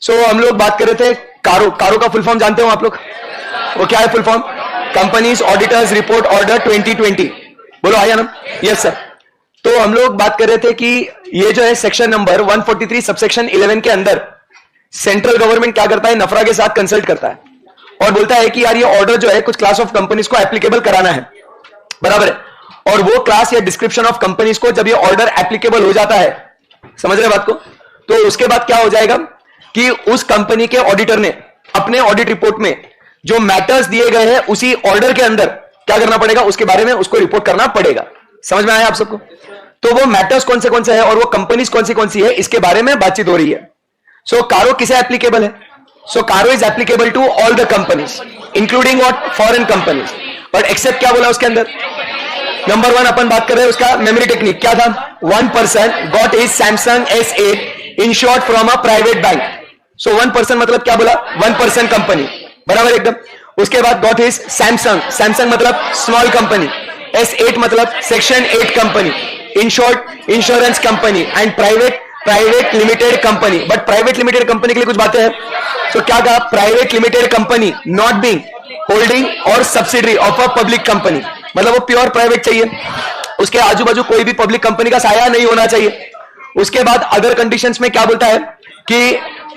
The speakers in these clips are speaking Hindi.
हम लोग बात कर रहे थे कारो का फुल फॉर्म जानते हो आप लोग? वो क्या है full form? Companies auditors report order 2020। बोलो आया ना? Yes sir. तो हम लोग बात कर रहे थे कि ये जो है सेक्शन नंबर 143 सबसेक्शन 11 के अंदर सेंट्रल गवर्नमेंट क्या करता है, नफरा के साथ कंसल्ट करता है और बोलता है कि यार ये ऑर्डर जो है कुछ क्लास ऑफ कंपनीज को एप्लीकेबल कराना है, बराबर है। और वो क्लास या डिस्क्रिप्शन ऑफ कंपनीज को जब ये ऑर्डर एप्लीकेबल हो जाता है, समझ रहे बात को, तो उसके बाद क्या हो जाएगा कि उस कंपनी के ऑडिटर ने अपने ऑडिट रिपोर्ट में जो मैटर्स दिए गए हैं उसी ऑर्डर के अंदर क्या करना पड़ेगा, उसके बारे में उसको रिपोर्ट करना पड़ेगा। समझ में आया आप सबको? तो वो मैटर्स कौन से हैं और वो कंपनीज कौन सी है, इसके बारे में बातचीत हो रही है। सो कारो किसे एप्लीकेबल है? So CARO is applicable to all the companies including what, foreign companies. But except क्या बोला उसके अंदर? नंबर 1 अपन बात कर रहे हैं उसका मेमोरी टेक्निक क्या था? 1 person got his Samsung S8 insured from a private bank. So 1 person मतलब क्या बोला? 1 पर्सन कंपनी, बराबर एकदम। उसके बाद गॉट हिज सैमसंग मतलब स्मॉल कंपनी, S8 मतलब section 8 company, insured insurance company and private limited company. But private limited company के लिए कुछ बातें हैं। तो क्या कहा? Private limited company not being holding और subsidiary of a public company, मतलब वो प्योर प्राइवेट चाहिए, उसके आजू बाजू कोई भी पब्लिक कंपनी का साया नहीं होना चाहिए। उसके बाद अदर कंडीशंस में क्या बोलता है कि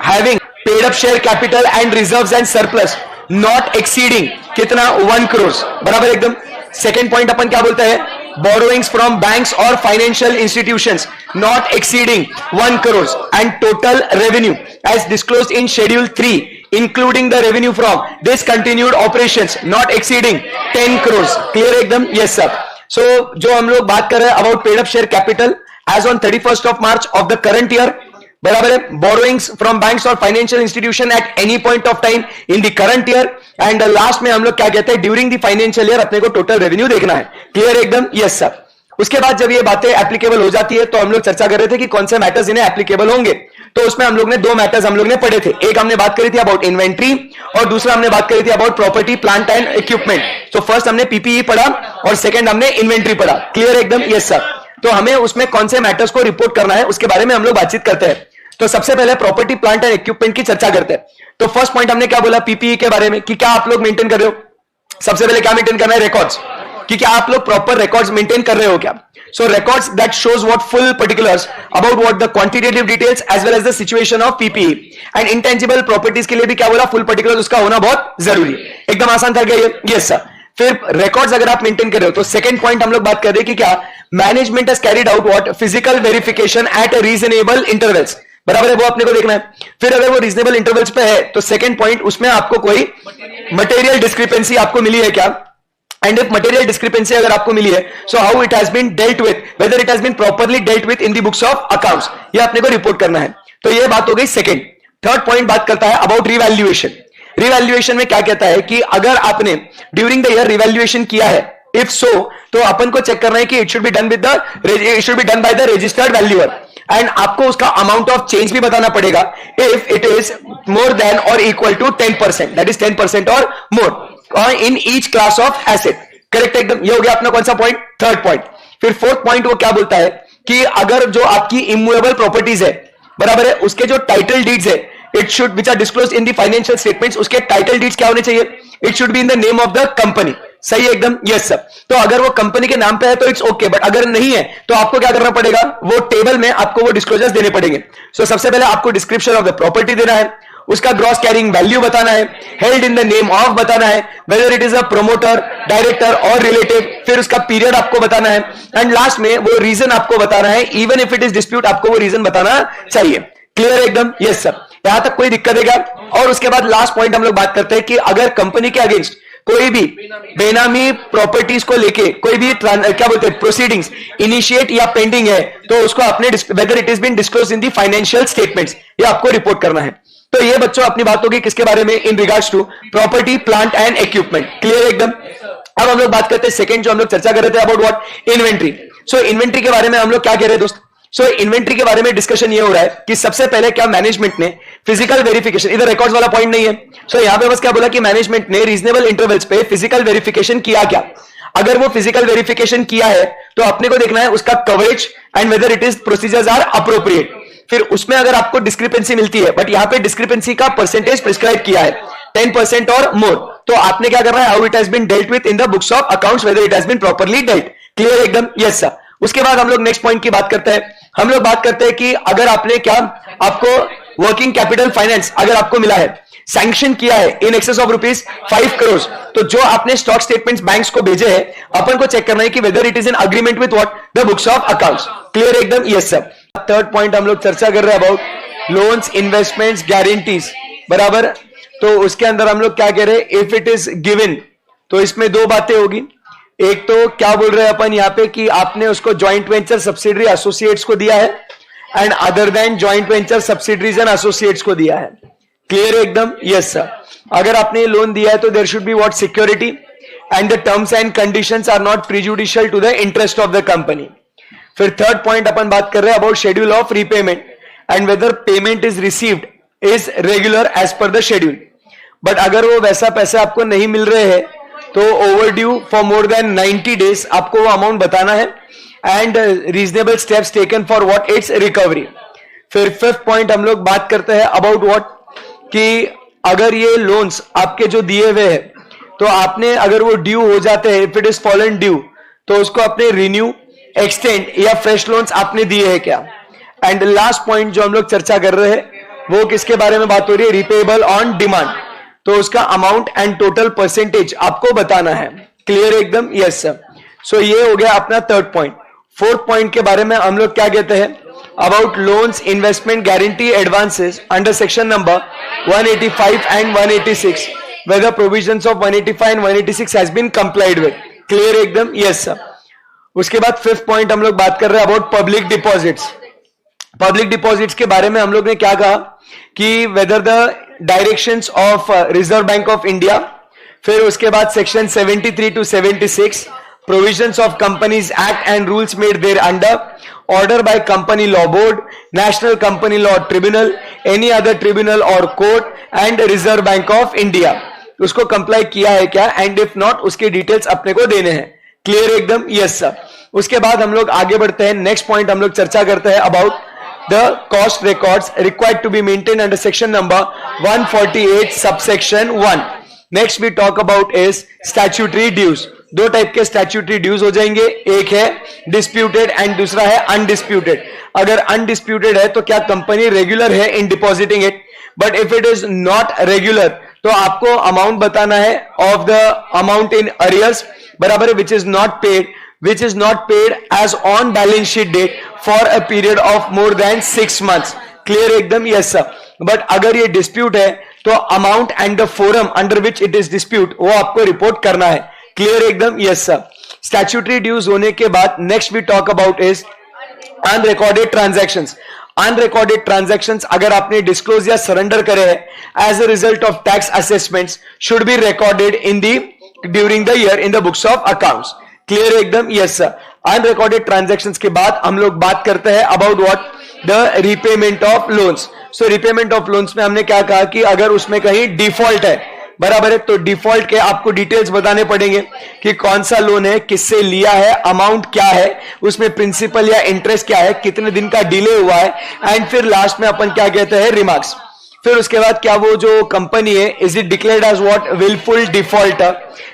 having paid up share capital and reserves and surplus not exceeding कितना? 1 करोड़, बराबर एकदम। सेकेंड पॉइंट अपन क्या बोलता है? बोरोइंग्स फ्रॉम बैंक्स और financial institutions not exceeding 1 crore and total revenue as disclosed in schedule 3 including the revenue from discontinued operations not exceeding 10 crores। Clear एकदम? Yes sir. सो जो हम लोग बात कर रहे हैं about paid up share capital as on 31st of March of the current year, बराबर है। बोरोइंग्स फ्रॉम बैंक्स और financial institution at any point of time in the current year and last में हम लोग क्या कहते हैं? ड्यूरिंग द फाइनेंशियल ईयर अपने को टोटल रेवेन्यू देखना है। क्लियर एकदम? Yes sir. उसके बाद जब ये बातें एप्लीकेबल हो जाती है तो हम लोग चर्चा कर रहे थे कि कौन से मैटर्स इन्हें एप्लीकेबल होंगे। तो उसमें हम लोग ने 2 मैटर्स हम लोग ने पढ़े थे। एक हमने बात करी थी अबाउट इन्वेंट्री और दूसरा हमने बात करी थी about property plant and equipment. तो फर्स्ट हमने पीपीई पढ़ा और सेकंड हमने इन्वेंट्री पढ़ा। क्लियर एकदम? Yes sir. तो हमें उसमें कौन से मैटर्स को रिपोर्ट करना है उसके बारे में हम लोग बातचीत करते हैं। तो सबसे पहले प्रॉपर्टी प्लांट एंड इक्विपमेंट की चर्चा करते हैं। तो फर्स्ट पॉइंट हमने क्या बोला पीपीई के बारे में कि क्या आप लोग मेंटेन कर रहे हो? सबसे पहले क्या मेंटेन करना है? रिकॉर्ड्स, कि क्या आप लोग प्रॉपर रिकॉर्ड्स मेंटेन कर रहे हो क्या? So records that shows what full particulars about what the quantitative details as well as the situation of PPE and intangible properties के लिए भी क्या बोला? full particulars उसका होना बहुत जरूरी है। एकदम आसान था क्या ये? Yes sir. फिर records अगर आप मेंटेन कर रहे हो तो सेकंड पॉइंट हम लोग बात कर रहे हैं कि क्या management has carried out what physical verification at a reasonable intervals, बराबर है, वो अपने को देखना है। फिर अगर वो रीजनेबल इंटरवल्स पे है तो सेकंड पॉइंट उसमें आपको कोई मटेरियल डिस्क्रिपेंसी आपको मिली है क्या? And if material discrepancy अगर आपको मिली है, so how it has been dealt with, whether it has been properly dealt with in the books of accounts, ये अपने को रिपोर्ट करना है। तो ये बात हो गई सेकंड। थर्ड पॉइंट बात करता है अबाउट रिवैल्यूएशन। रिवैल्यूएशन में क्या कहता है कि अगर आपने ड्यूरिंग द ईयर रिवैल्यूएशन किया है, इफ सो तो अपन को चेक करना है कि it should be done by the registered valuer and आपको उसका अमाउंट ऑफ चेंज भी बताना पड़ेगा if it is more than और इक्वल टू 10%, दैट इज 10% और more in each class of asset. Correct एकदम? ये हो गया अपना कौन सा पॉइंट? Third point. फिर फोर्थ पॉइंट वो क्या बोलता है कि अगर जो आपकी इमूवेबल प्रॉपर्टीज है, बराबर है, उसके जो टाइटल डीड्स है it should which are disclosed in the financial statements, उसके टाइटल डीड्स क्या होने चाहिए? It should be in the name of the company. सही है एकदम? Yes sir. तो अगर वो कंपनी के नाम पे है तो इट्स ओके, बट अगर नहीं है तो आपको क्या करना पड़ेगा? वो टेबल में आपको वो डिस्क्लोजर्स देने पड़ेंगे। सो सबसे पहले आपको डिस्क्रिप्शन ऑफ द प्रॉपर्टी देना है, उसका ग्रॉस कैरिंग वैल्यू बताना है, held in the name of बताना है, weather it is a promoter, director और रिलेटिव, फिर उसका पीरियड आपको बताना है एंड लास्ट में वो रीजन आपको बताना है। Even if it is dispute आपको वो रीजन बताना चाहिए। क्लियर एकदम? Yes sir. यहां तक कोई दिक्कत है क्या? और उसके बाद लास्ट पॉइंट हम लोग बात करते हैं कि अगर कंपनी के अगेंस्ट कोई भी बेनामी प्रॉपर्टीज को लेके कोई भी क्या बोलते हैं प्रोसीडिंग्स इनिशिएट या पेंडिंग है तो उसको अपने whether it is been disclose in the financial statements, ये आपको रिपोर्ट करना है। तो ये बच्चों अपनी बात होगी किसके बारे में? In regards to property plant and equipment. Clear एकदम? अब हम लोग बात करते हैं सेकंड जो हम लोग चर्चा कर रहे थे about what? Inventory. So inventory के बारे में हम लोग क्या कह रहे हैं दोस्त? सो इन्वेंट्री के बारे में डिस्कशन ये हो रहा है कि सबसे पहले क्या मैनेजमेंट ने फिजिकल वेरिफिकेशन, इधर रिकॉर्ड्स वाला पॉइंट नहीं है। सो यहां पे बस क्या बोला कि मैनेजमेंट ने रीजनेबल इंटरवल्स पे फिजिकल वेरिफिकेशन किया क्या? अगर वो फिजिकल वेरिफिकेशन किया है तो अपने को देखना है उसका coverage and whether it is procedures are appropriate. फिर उसमें अगर आपको डिस्क्रिपेंसी मिलती है, बट यहां पे डिस्क्रिपेंसी का परसेंटेज प्रिस्क्राइब किया है 10% और मोर, तो आपने क्या करना है, how it has been dealt with in the books of accounts, whether it has been properly dealt. Clear एकदम? Yes sir. उसके बाद हम लोग नेक्स्ट पॉइंट की बात करते हैं। हम लोग बात करते हैं कि अगर आपने क्या, आपको वर्किंग कैपिटल फाइनेंस अगर आपको मिला है, सैंक्शन किया है in excess of rupees 5 crore, तो जो आपने स्टॉक स्टेटमेंट्स बैंक्स को भेजे हैं, अपन को चेक करना है कि whether it is in agreement with what, the books of accounts. Clear एकदम? Yes sir. थर्ड पॉइंट हम लोग चर्चा कर रहे हैं अबाउट लोन्स, इन्वेस्टमेंट्स, गारंटीज, बराबर। तो उसके अंदर हम लोग क्या कह रहे हैं, इफ इट इज गिवन, तो इसमें दो बातें होगी। एक तो क्या बोल रहे हैं अपन यहाँ पे कि आपने उसको ज्वाइंट वेंचर सब्सिडरी एसोसिएट्स को दिया है, and other than joint venture subsidiaries and associates को दिया है। क्लियर एकदम? Yes sir. अगर आपने लोन दिया है तो there should be what, security, and the terms and conditions are not prejudicial to the interest of the company. फिर थर्ड पॉइंट अपन बात कर रहे हैं about schedule of repayment and whether payment is received is regular as per the schedule. But अगर वो वैसा पैसे आपको नहीं मिल रहे हैं तो over due for more than 90 days आपको वो अमाउंट बताना है, and reasonable steps taken for what, it's recovery. फिर फिफ्थ पॉइंट हम लोग बात करते हैं अबाउट व्हाट, कि अगर ये लोन्स आपके जो दिए हुए हैं, तो आपने अगर वो ड्यू हो जाते हैं, if it is fallen due, तो उसको आपने रिन्यू, एक्सटेंड या फ्रेश लोन्स आपने दिए हैं क्या। एंड लास्ट पॉइंट जो हम लोग चर्चा कर रहे हैं वो किसके बारे में बात हो रही है, रिपेबल ऑन डिमांड, तो उसका अमाउंट एंड टोटल परसेंटेज आपको बताना है। क्लियर एकदम? Yes sir. सो ये हो गया अपना थर्ड पॉइंट। फोर्थ पॉइंट के बारे में हम लोग क्या कहते हैं, about loans, investment, guarantee, advances under section number 185 and 186, whether provisions of 185 and 186 has been complied with. Clear एकदम? Yes sir. उसके बाद फिफ्थ पॉइंट हम लोग बात कर रहे हैं about public deposits. Public deposits के बारे में हम लोग ने क्या कहा कि whether the directions of Reserve Bank of India, फिर उसके बाद section 73 to 76, provisions of Companies Act and rules made thereunder, order by Company Law Board, National Company Law Tribunal, any other tribunal और court, and Reserve Bank of India, उसको कंप्लाई किया है क्या, एंड इफ नॉट उसके डिटेल्स अपने को देने हैं। क्लियर एकदम? Yes sir. उसके बाद हम लोग आगे बढ़ते हैं। नेक्स्ट पॉइंट हम लोग चर्चा करते हैं about the cost records required to be maintain under section number 148 subsection 1। Next we talk about is statutory dues. दो टाइप के स्टैट्यूटरी ड्यूज हो जाएंगे, एक है डिस्प्यूटेड एंड दूसरा है अनडिस्प्यूटेड। अगर अनडिस्प्यूटेड है तो क्या कंपनी रेगुलर है in depositing it, but if it is not regular तो आपको अमाउंट बताना है of the amount in arrears, बराबर है, which is not paid as on balance sheet date for a period of more than 6 months. Clear एकदम? Yes sir. बट अगर ये डिस्प्यूट है तो amount and the forum under which it is dispute वो आपको रिपोर्ट करना है। क्लियर एकदम? Yes sir. स्टैट्यूटरी ड्यूज होने के बाद next we talk about is unrecorded transactions. Unrecorded transactions अगर आपने डिस्क्लोज या सरेंडर करे हैं as a result of tax assessments should be recorded in the during the year in the books of accounts. Clear एकदम? Yes sir. अनरिकॉर्डेड ट्रांजैक्शंस के बाद हम लोग बात करते हैं about what, the repayment of loans. So repayment of loans में हमने क्या कहा कि अगर उसमें कहीं डिफॉल्ट है, बराबर है, तो डिफॉल्ट के आपको डिटेल्स बताने पड़ेंगे कि कौन सा लोन है, किससे लिया है, अमाउंट क्या है, उसमें प्रिंसिपल या इंटरेस्ट क्या है, कितने दिन का डिले हुआ है, एंड फिर लास्ट में अपन क्या कहते हैं, रिमार्क्स। फिर उसके बाद क्या वो जो कंपनी है is it declared as what, wilful defaulter.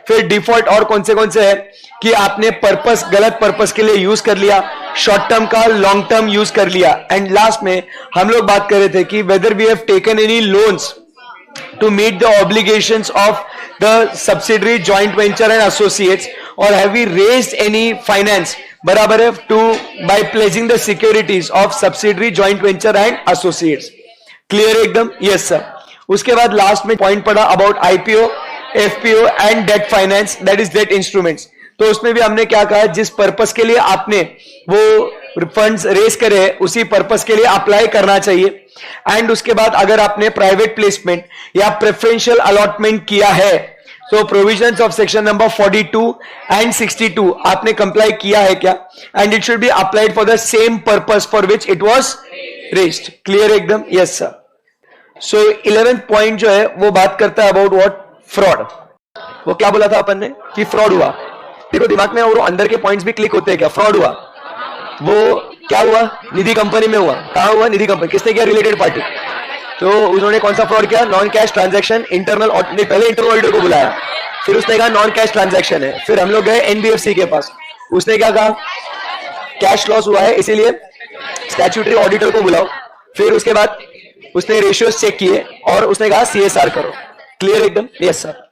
फिर डिफॉल्ट और कौन से है कि आपने पर्पस गलत पर्पस के लिए यूज कर लिया, शॉर्ट टर्म का लॉन्ग टर्म यूज कर लिया। एंड लास्ट में हम लोग बात कर रहे थे कि whether we have taken any loans to meet the obligations of the subsidiary, joint venture and associates, or have we raised any finance, बराबर है, to by pledging the securities of subsidiary, joint venture and associates. Clear एकदम? Yes sir. उसके बाद लास्ट में पॉइंट पड़ा about IPO, FPO and debt finance, that is debt instruments. तो उसमें भी हमने क्या कहा, जिस पर्पस के लिए आपने वो फंड्स रेस करे उसी पर्पस के लिए अप्लाई करना चाहिए। एंड उसके बाद अगर आपने प्राइवेट प्लेसमेंट या प्रेफरेंशियल अलॉटमेंट किया है तो provisions of section number 42 and 62 आपने कंप्लाई किया है क्या, and it should be applied for the same purpose for which it was raised. Clear एकदम? Yes sir. So 11th point जो है वो बात करता है अबाउट व्हाट, फ्रॉड। वो क्या बोला था अपन ने कि फ्रॉड हुआ, देखो दिमाग में और अंदर के पॉइंट्स भी क्लिक होते हैं क्या, फ्रॉड हुआ, वो क्या हुआ? निधि कंपनी में हुआ। कहाँ हुआ? निधि कंपनी। किसने किया? Related party. तो उन्होंने कौन सा फ्रॉड किया? Non cash transaction. इंटरनल पहले इंटरनल ऑडिटर को बुलाया, फिर उसने कहा नॉन कैश ट्रांजैक्शन है। फिर हम लोग गए एनबीएफसी के पास, उसने क्या कहा? कैश लॉस हुआ है, इसीलिए स्टैट्यूटरी ऑडिटर को बुलाओ। फिर उसके बाद उसने रेशियोज चेक किए और उसने कहा सीएसआर करो। क्लियर एकदम? Yes sir.